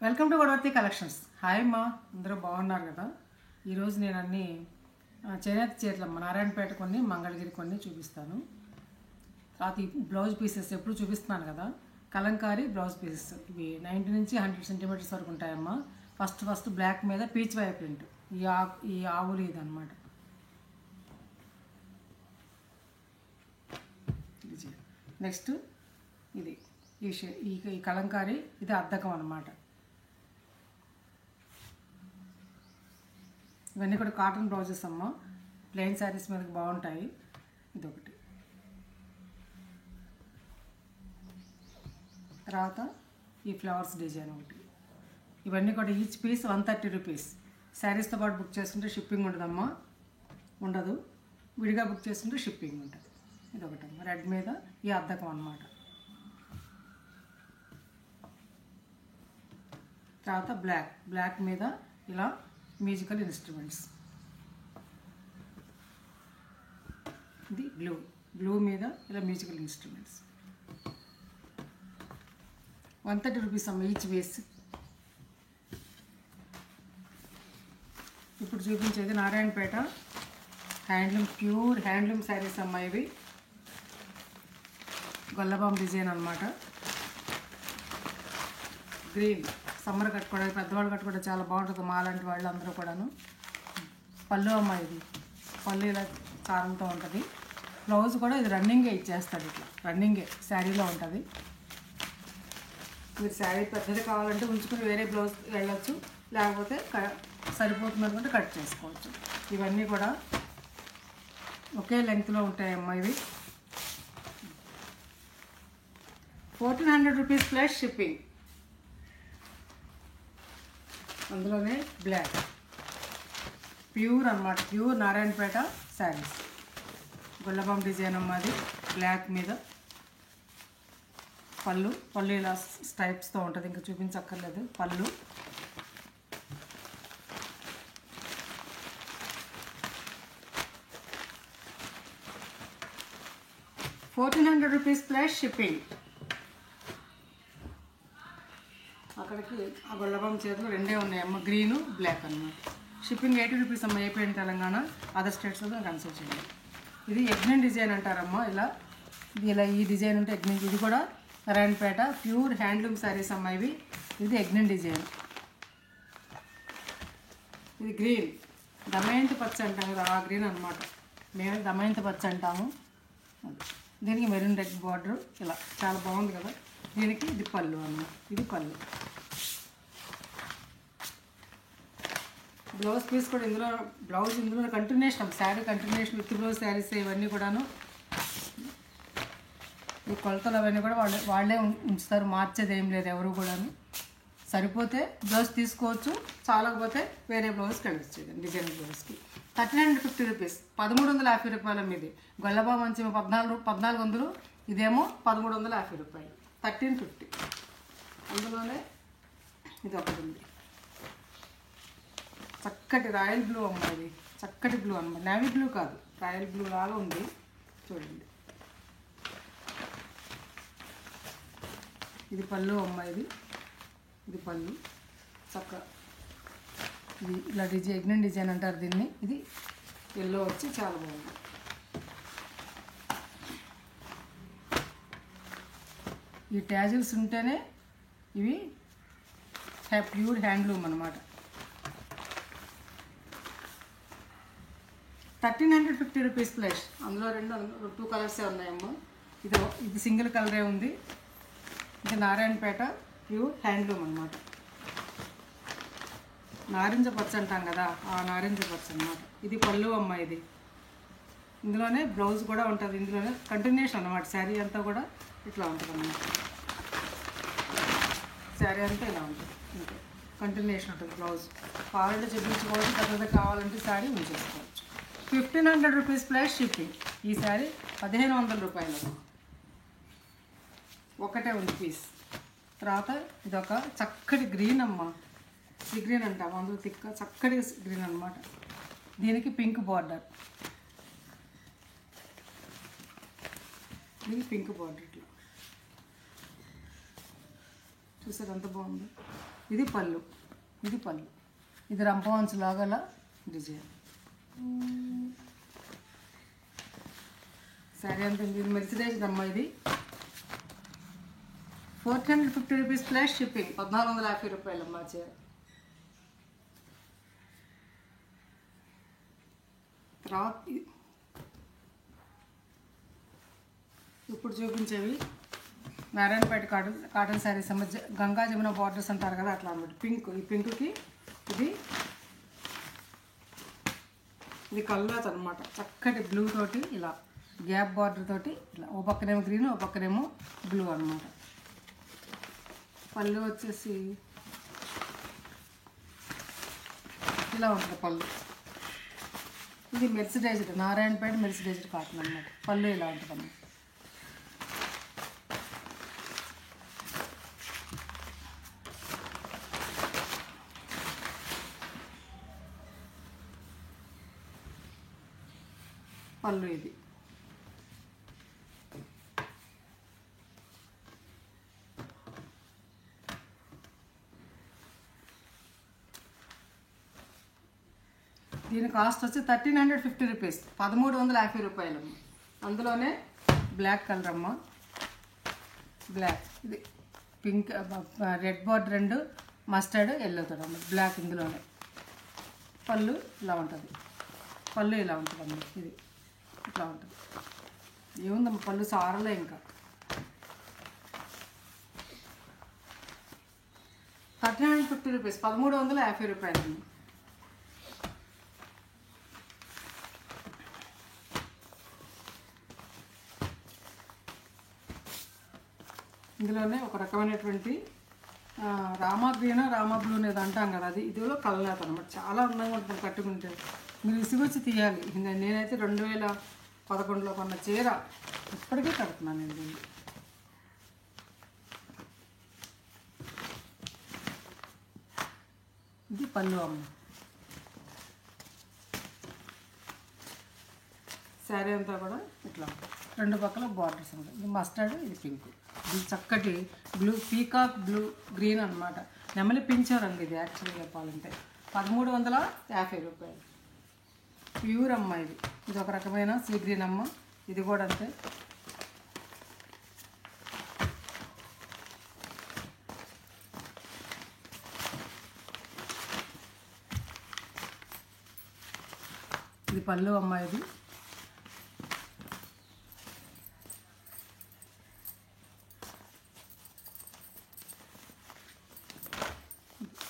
Welcome to Godavarthi collections. Hi అమ్మా, అందరూ బాగున్నారు కదా. ఈరోజు నేను అన్ని చేనేత చీరలమ్మ నారాయణపేట కొన్ని, మంగళగిరి కొన్ని చూపిస్తాను. తర్వాత ఈ బ్లౌజ్ పీసెస్ ఎప్పుడు చూపిస్తున్నాను కదా, కలంకారీ బ్లౌజ్ పీసెస్. ఇవి 90 నుంచి 100 సెంటీమీటర్స్ వరకు ఉంటాయమ్మా. ఫస్ట్ బ్లాక్ మీద పీచ్ వై ప్రింట్, ఈ ఆవులు ఇదన్నమాట. నెక్స్ట్ ఇది ఈ కలంకారీ, ఇది అద్దకం అన్నమాట. ఇవన్నీ కూడా కాటన్ బ్లౌజెస్ అమ్మ, ప్లెయిన్ శారీస్ మీదకి బాగుంటాయి. ఇదొకటి. తర్వాత ఈ ఫ్లవర్స్ డిజైన్ ఒకటి. ఇవన్నీ కూడా ఈచ్ పీస్ 130 రూపీస్. శారీస్తో పాటు బుక్ చేసుకుంటే షిప్పింగ్ ఉండదమ్మా, ఉండదు. విడిగా బుక్ చేసుకుంటే షిప్పింగ్ ఉంటుంది. ఇదొకటమ్మా, రెడ్ మీద ఈ అద్దకం అన్నమాట. తర్వాత బ్లాక్ మీద ఇలా మ్యూజికల్ ఇన్స్ట్రుమెంట్స్. ఇది బ్లూ మీద ఇలా మ్యూజికల్ ఇన్స్ట్రుమెంట్స్. 130 రూపీస్ అమ్మ ఈచ్ వేస్. ఇప్పుడు చూపించేది Narayanpet handloom, pure handloom saris అమ్మ. ఇవి గొల్లబాం డిజైన్ అన్నమాట. గ్రీన్, సమ్మర్ కట్టుకోవడానికి, పెద్దవాళ్ళు కట్టుకోవడం చాలా బాగుంటుంది. మాలాంటి వాళ్ళు అందరూ కూడాను. పళ్ళు అమ్మ, ఇది పళ్ళు ఇలా చారంతో ఉంటుంది. బ్లౌజ్ కూడా ఇది రన్నింగే ఇచ్చేస్తాడు, ఇట్లా రన్నింగే శారీలో ఉంటుంది. మీరు శారీ పెద్దది కావాలంటే ఉంచుకుని వేరే బ్లౌజ్ వెళ్ళొచ్చు, లేకపోతే సరిపోతుంది అనుకుంటే కట్ చేసుకోవచ్చు. ఇవన్నీ కూడా ఒకే లెంగ్త్లో ఉంటాయమ్మా. ఇవి 1400 రూపీస్ ప్లస్ షిప్పింగ్. అందులోనే బ్లాక్, ప్యూర్ అన్నమాట, ప్యూర్ నారాయణపేట శారీస్. గుల్లబాం డిజైన్ అమ్మది, బ్లాక్ మీద పళ్ళు ఇలా స్టైప్స్తో ఉంటుంది, ఇంకా చూపించక్కర్లేదు. పళ్ళు 1400 రూపీస్ ప్లస్ షిప్పింగ్. అక్కడికి ఆ గొల్లబాం చీరలు రెండే ఉన్నాయమ్మ, గ్రీను బ్లాక్ అన్నమాట. షిప్పింగ్ 80 రూపీస్ అమ్మ. అయిపోయిన తెలంగాణ, అదర్ స్టేట్స్లో కన్సల్ట్ చేయండి. ఇది ఎగ్నెన్ డిజైన్ అంటారమ్మా. ఇలా ఈ డిజైన్ ఉంటే ఎగ్నెన్. ఇది కూడా నారాయణపేట ప్యూర్ హ్యాండ్లూమ్ శారీస్ అమ్మ ఇవి. ఇది ఎగ్నెన్ డిజైన్. ఇది గ్రీన్, దమయంతి పచ్చ అంటాం కదా, ఆ గ్రీన్ అనమాట. మేము దమయంతి పచ్చ అంటాము. దీనికి మెరూన్ రెడ్ బార్డర్, ఇలా చాలా బాగుంది కదా. దీనికి ఇది పళ్ళు అన్నమాట. ఇది పళ్ళు. బ్లౌజ్ పీస్ కూడా ఇందులో continuation, sari continuation with blouse saris. ఇవన్నీ కూడాను ఈ కొలతలు అవన్నీ కూడా వాళ్ళే ఉంచుతారు, మార్చేది ఏం లేదు ఎవరు కూడాను. సరిపోతే బ్లౌజ్ తీసుకోవచ్చు, చాలకపోతే వేరే బ్లౌజ్కి వెళ్ళొచ్చు. డిజైన్ బ్లౌజ్కి 1350 రూపీస్, 1350 రూపాయల మీది. గొల్లబా మంచి 1400, ఇదేమో 1350 రూపాయలు, 1350. అందులోనే ఇది ఒకటి ఉంది, చక్కటి రాయల్ బ్లూ అమ్మ. ఇది చక్కటి బ్లూ అన్నమాట, నేవీ బ్లూ కాదు, రాయల్ బ్లూ లాగా ఉంది చూడండి. ఇది పళ్ళు అమ్మ. ఇది పళ్ళు చక్క. ఇది ఇలా ఎగ్నెన్ డిజైన్ అంటారు దీన్ని. ఇది ఎల్లో వచ్చి చాలా బాగుంది. ఈ ట్యాజిల్స్ ఉంటేనే ఇవి ప్యూర్ హ్యాండ్లూమ్ అన్నమాట. 1350 రూపీస్ ప్లస్. అందులో 2 కలర్సే ఉన్నాయమ్మా. ఇది సింగిల్ కలరే ఉంది. ఇది నారాయణపేట ప్యూర్ హ్యాండ్లూమ్ అన్నమాట. నారింజ పచ్చ అంటాం కదా, ఆ నారింజ పచ్చ అన్నమాట. ఇది పళ్ళు అమ్మ. ఇందులోనే బ్లౌజ్ కూడా ఉంటుంది, ఇందులోనే కంటిన్యూషన్ అన్నమాట. శారీ అంతా కూడా ఇట్లా ఉంటుంది అన్నమాట. శారీ అంతా ఇలా ఉంటుంది, ఇంకా కంటిన్యూషన్ ఉంటుంది బ్లౌజ్. కావాలంటే చూపించుకోవచ్చు, పెద్దది కావాలంటే శారీ ఉంచేసుకోవచ్చు. 1500 rupees plus shipping. ఈ శారీ 1500 రూపాయలు. ఒకటే ఉంది పీస్. తర్వాత ఇదొక చక్కటి గ్రీన్ అమ్మ. ఈ గ్రీన్ అంటాము, అందులో చక్కటి గ్రీన్ అన్నమాట. దీనికి పింక్ బార్డర్, ఇది పింక్ బార్డర్. ఇట్లా చూసారు ఎంత బాగుంది. ఇది పళ్ళు, ఇది పళ్ళు, ఇది రంపవంచు లాగల డిజైన్. శారీ అంత ఇది మెర్సిడైజ్ అమ్మ. ఇది 450 రూపీస్ ప్లస్ షిప్పింగ్, 1450 రూపాయలు అమ్మ చీర. తర్వాత ఇప్పుడు చూపించేవి నారాయణపేట కాటన్ శారీస్ అమ్మ. గంగా జమున బార్డర్స్ అంటారు కదా అట్లా అన్నమాట. పింక్, ఈ పింక్కి ఇది కల్లాత్ అనమాట. చక్కటి బ్లూ తోటి ఇలా గ్యాప్ బార్డర్ తోటి ఇలా ఓ పక్కనేమో గ్రీన్, ఓ పక్కనేమో బ్లూ అనమాట. పళ్ళు వచ్చేసి ఇలా ఉంటుంది పళ్ళు. ఇది మెర్సిడైజ్డ్, నారాయణపేట మెర్సిడైజ్డ్ కాటన్ అనమాట. పళ్ళు ఇలా ఉంటుంది అన్నమాట. పళ్ళు ఇది. దీని కాస్ట్ వచ్చి 1350 రూపీస్, 1350 రూపాయలు. అందులోనే బ్లాక్ కలర్ అమ్మ. బ్లాక్, ఇది పింక్, రెడ్ బార్డర్, రెండు మస్టర్డ్, ఎల్లో తోడు అమ్మ. బ్లాక్ ఇందులోనే. పళ్ళు ఇలా ఉంటుంది, పళ్ళు ఇలా ఉంటుంది అమ్మ. ఇది ఇట్లా ఉంటుంది. ఏముందమ్మ పళ్ళు సారలే. ఇంకా 1350 రూపీస్, 1350 రూపాయలు. ఇందులోనే ఒక రకమైనటువంటి రామా గ్రీన్, రామా బ్లూ అనేది అంటాం కదా, అది ఇదిలో కలనేత అనమాట. చాలా అందంగా ఉంటుంది కట్టుకుంటే. మీరు విసిగొచ్చి తీయాలి. నేనైతే 2011లో కొన్న చీర ఇప్పటికీ కడుతున్నాను నేను దీన్ని. ఇది పళ్ళు అమ్మ. శారీ అంతా కూడా ఇట్లా రెండు పక్కల బార్డర్స్ ఉంటాయి. ఇది మస్టర్డ్, ఇది పింక్. ఇది చక్కటి బ్లూ, పీకాక్ బ్లూ గ్రీన్ అనమాట. నెమలి పింఛ రంగు ఇది యాక్చువల్గా చెప్పాలంటే. 1350 రూపాయలు. ప్యూర్ అమ్మ ఇది. ఇది ఒక రకమైన సీ గ్రీన్ అమ్మ. ఇది కూడా అంతే. ఇది పళ్ళు అమ్మ. ఇది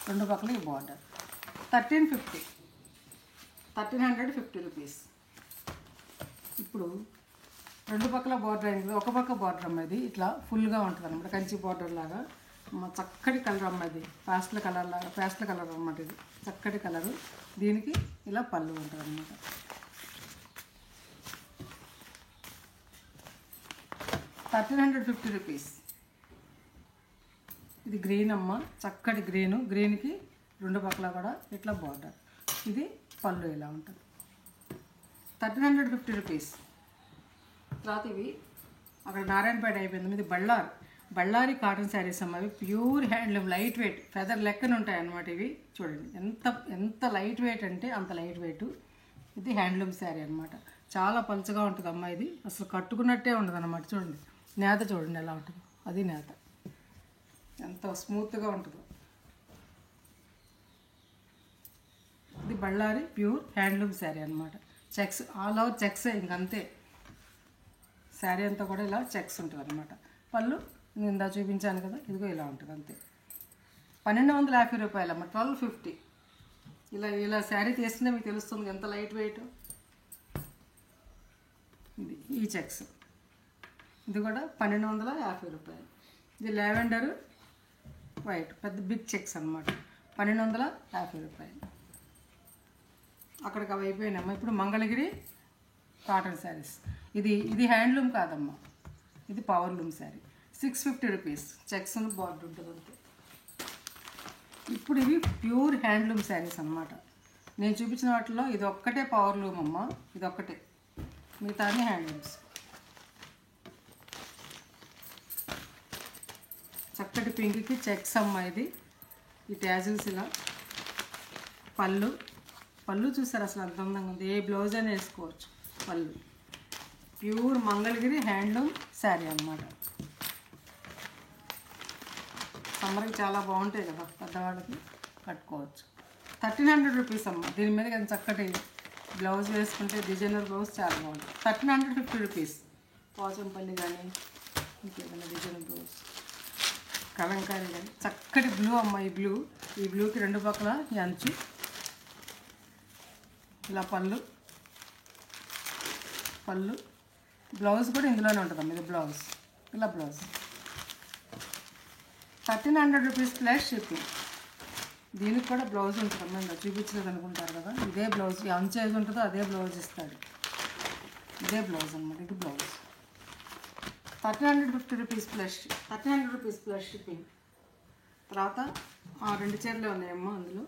రెండు పక్కలకి బార్డర్. 1350 రూపీస్. ఇప్పుడు రెండు పక్కల బార్డర్ అయింది. ఒక పక్క బార్డర్ అమ్మ. ఇది ఇట్లా ఫుల్గా ఉంటుంది అనమాట, కంచి బార్డర్ లాగా. చక్కటి కలర్ అమ్మ. ఇది పేస్టల్ కలర్ లాగా, పేస్టల్ కలర్ అనమాట. ఇది చక్కటి కలరు. దీనికి ఇలా పళ్ళు ఉంటుంది అనమాట. ₹1350. ఇది గ్రీన్ అమ్మ. చక్కటి గ్రీను. గ్రీన్కి రెండు పక్కల కూడా ఇట్లా బార్డర్. ఇది పళ్ళు ఇలా ఉంటుంది. 1350 రూపీస్. తర్వాత ఇవి అక్కడ నారాయణపేట అయిపోయింది. ఇది బళ్ళారి కాటన్ శారీస్ అమ్మ. అవి pure handloom, light weight, feather లెక్కన ఉంటాయి అన్నమాట. ఇవి చూడండి ఎంత లైట్ వెయిట్ అంటే అంత లైట్ వెయిట్. ఇది హ్యాండ్లూమ్ శారీ అనమాట. చాలా పలుచగా ఉంటుంది అమ్మ. ఇది అసలు కట్టుకున్నట్టే ఉండదు అనమాట. చూడండి నేత, చూడండి ఎలా ఉంటుందో. అది నేత ఎంత స్మూత్గా ఉంటుందో. ఇది బళ్ళారి ప్యూర్ హ్యాండ్లూమ్ శారీ అనమాట. చెక్స్, ఆల్ ఓవర్ చెక్స్, ఇంకంతే. శారీ అంతా కూడా ఇలా చెక్స్ ఉంటుంది అనమాట. పళ్ళు నేను ఇందా చూపించాను కదా, ఇదిగో ఇలా ఉంటుంది అంతే. 1250 రూపాయలు అమ్మ. 1250. ఇలా శారీ తీసుకుంటే మీకు తెలుస్తుంది ఎంత లైట్ వెయిట్. ఇది ఈ చెక్స్. ఇది కూడా 1250 రూపాయలు. ఇది లావెండర్ వైట్, పెద్ద బిగ్ చెక్స్ అనమాట. 1250 రూపాయలు. అక్కడికి అవి అయిపోయినామ్మా. ఇప్పుడు మంగళగిరి కాటన్ శారీస్. ఇది హ్యాండ్లూమ్ కాదమ్మా, ఇది powerloom sari. 650 rupees. Checks border ఉంటుంది అంతే. ఇప్పుడు ఇవి ప్యూర్ హ్యాండ్లూమ్ శారీస్ అనమాట. నేను చూపించిన వాటిలో ఇది ఒక్కటే పవర్లూమ్ అమ్మ. ఇది ఒక్కటే, మిగతా అన్ని హ్యాండ్లూమ్స్. చక్కటి పింక్కి చెక్స్ అమ్మ. ఇది ఈ ట్యాజిల్స్ ఇలా. పళ్ళు చూసారు అసలు అంత అందంగా ఉంది. ఏ బ్లౌజ్ అయినా వేసుకోవచ్చు. పళ్ళు ప్యూర్ మంగళగిరి హ్యాండ్లూమ్ శారీ అన్నమాట. సమ్మర్కి చాలా బాగుంటాయి కదా, పెద్దవాళ్ళకి కట్టుకోవచ్చు. 1300 రూపీస్ అమ్మ. దీని మీద కానీ చక్కటి బ్లౌజ్ వేసుకుంటే డిజైనర్ బ్లౌజ్ చాలా బాగుంటుంది. 1350 రూపీస్. పోచంపల్లి కానీ ఇంకేదైనా డిజైనర్ బ్లౌజ్, కలంకారీ కానీ. చక్కటి బ్లూ అమ్మ. ఈ బ్లూకి రెండు పక్కల ఈ అంచు ఇలా. పళ్ళు బ్లౌజ్ కూడా ఇందులోనే ఉంటుందమ్మ. ఇది బ్లౌజ్ ఇలా. Blouse 1300 rupees plus shipping. దీనికి కూడా బ్లౌజ్ ఉంటుందమ్మా. ఇంకా చూపించలేదు అనుకుంటారు కదా, ఇదే బ్లౌజ్. ఈ అంచు ఏది ఉంటుందో అదే బ్లౌజ్ ఇస్తాడు. ఇదే బ్లౌజ్ అన్నమాట. ఇది blouse 1350 rupees plus 1300 rupees plus shipping. తర్వాత 2 చీరలే ఉన్నాయమ్మా అందులో.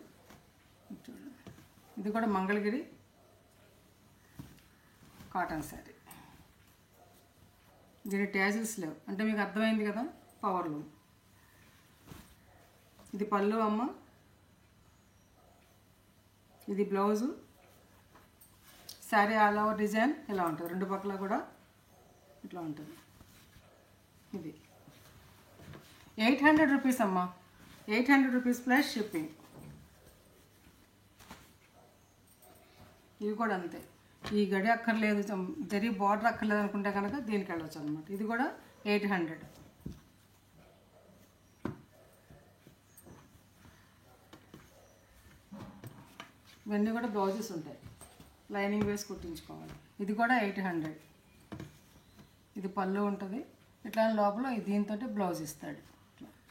ఇది కూడా మంగళగిరి కాటన్ శారీ. దీని ట్యాజిల్స్ లేవు అంటే మీకు అర్థమైంది కదా, పవర్లు. ఇది పళ్ళు అమ్మ. ఇది blouse. Sari all over design ఇలా ఉంటుంది. రెండు పక్కల కూడా ఇట్లా ఉంటుంది. ఇది 800 రూపీస్ అమ్మ. 800 రూపీస్ ప్లస్ షిప్పింగ్. ఇవి కూడా అంతే. ఈ గడి అక్కర్లేదు, జరీ బార్డర్ అక్కర్లేదు అనుకుంటే కనుక దీనికి వెళ్ళవచ్చు అనమాట. ఇది కూడా 800. ఇవన్నీ కూడా బ్లౌజెస్ ఉంటాయి, లైనింగ్ వేసి కుట్టించుకోవాలి. ఇది కూడా 800. ఇది పళ్ళు ఉంటుంది. ఇట్లా లోపల దీంతో బ్లౌజ్ ఇస్తాడు.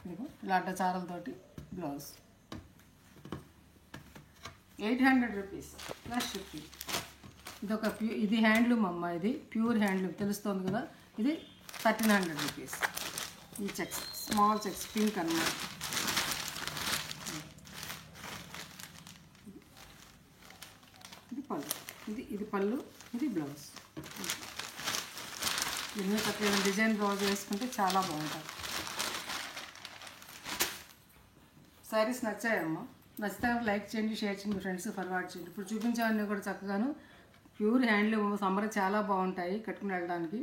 ఇదిగో ఇలా అడ్డచారలతోటి బ్లౌజ్. 800 rupees plus shipping. ఇది హ్యాండ్లూమ్ అమ్మ. ఇది ప్యూర్ హ్యాండ్లూమ్ తెలుస్తుంది కదా. ఇది 1300 రూపీస్. ఈ చెక్స్ స్మాల్ చెక్స్ పింక్ అన్నమాట. ఇది పళ్ళు. ఇది పళ్ళు. ఇది బ్లౌజ్. ఇన్ని చక్కగా డిజైన్ బ్లౌజ్ వేసుకుంటే చాలా బాగుంటుంది. శారీస్ నచ్చాయమ్మా. నచ్చితే లైక్ చేయండి, షేర్ చేయండి, మీ ఫ్రెండ్స్ ఫార్వర్డ్ చేయండి. ఇప్పుడు చూపించేవన్నీ కూడా చక్కగాను ప్యూర్ హ్యాండ్లూమ్. సమ్మర్ చాలా బాగుంటాయి కట్టుకుని వెళ్ళడానికి.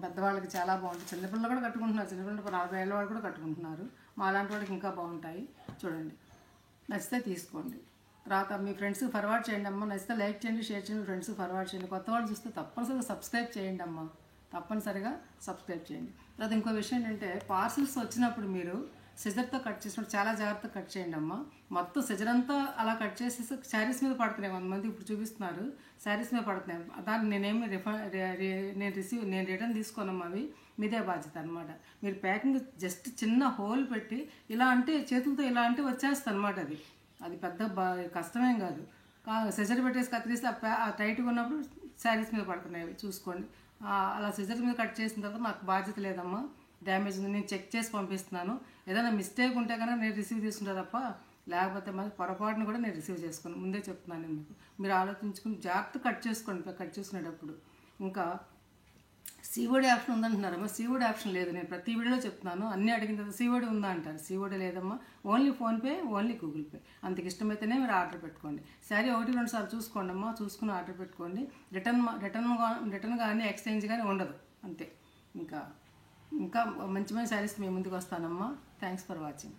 పెద్దవాళ్ళకి చాలా బాగుంటాయి. చిన్నపిల్లలు కూడా కట్టుకుంటున్నారు. చిన్నపిల్లలు 40 ఏళ్ళ వాళ్ళు కూడా కట్టుకుంటున్నారు. మా లాంటి వాళ్ళకి ఇంకా బాగుంటాయి. చూడండి, నచ్చితే తీసుకోండి. తర్వాత మీ ఫ్రెండ్స్ ఫార్వర్డ్ చేయండి అమ్మ. నచ్చితే లైక్ చేయండి, షేర్ చేయండి, మీ ఫ్రెండ్స్ ఫార్వర్డ్ చేయండి. కొత్త వాళ్ళు చూస్తే తప్పనిసరిగా సబ్స్క్రైబ్ చేయండి అమ్మ. తప్పనిసరిగా సబ్స్క్రైబ్ చేయండి. తర్వాత ఇంకో విషయం ఏంటంటే, పార్సిల్స్ వచ్చినప్పుడు మీరు సిజర్తో కట్ చేసినప్పుడు చాలా జాగ్రత్తగా కట్ చేయండి అమ్మ. మొత్తం సిజర్ అంతా అలా కట్ చేసేసి శారీస్ మీద పడుతున్నాయి. 100 మంది ఇప్పుడు చూపిస్తున్నారు శారీస్ మీద పడుతున్నాయి. దాన్ని నేనేమి నేను రిటర్న్ తీసుకోనమ్మా. అవి మీదే బాధ్యత అనమాట. మీరు ప్యాకింగ్ జస్ట్ చిన్న హోల్ పెట్టి ఇలా అంటే చేతులతో ఇలా అంటే వచ్చేస్తుంది అనమాట. అది పెద్ద కష్టమేం కాదు. సిజర్ పెట్టేసి కత్తిరిస్తే ఆ టైట్గా ఉన్నప్పుడు శారీస్ మీద పడుతున్నాయి. చూసుకోండి. అలా సిజర్ మీద కట్ చేసిన తర్వాత నాకు బాధ్యత లేదమ్మా. డ్యామేజ్ ఉంది, నేను చెక్ చేసి పంపిస్తున్నాను. ఏదైనా మిస్టేక్ ఉంటే కనుక నేను రిసీవ్ చేసుకుంటా తప్ప, లేకపోతే మరి పొరపాటును కూడా నేను రిసీవ్ చేసుకోను. ముందే చెప్తున్నాను మీకు. మీరు ఆలోచించుకుని జాగ్రత్త కట్ చేసుకోండి. కట్ చేసుకునేటప్పుడు ఇంకా సీఓడి ఆప్షన్ ఉందంటున్నారమ్మా. సీఓడి ఆప్షన్ లేదు. నేను ప్రతి వీడియోలో చెప్తున్నాను. అన్నీ అడిగిన తర్వాత సీఓడి ఉందా అంటారు. సీఓడి లేదమ్మా. Only PhonePe, only Google pay. అంతకు ఇష్టమైతేనే మీరు ఆర్డర్ పెట్టుకోండి. శారీ 1-2 సార్లు చూసుకోండి అమ్మా. చూసుకుని ఆర్డర్ పెట్టుకోండి. రిటర్న్ కానీ ఎక్స్చేంజ్ కానీ ఉండదు. అంతే. ఇంకా మంచి శారీస్ మీ ముందుకు వస్తానమ్మా. Thanks for watching.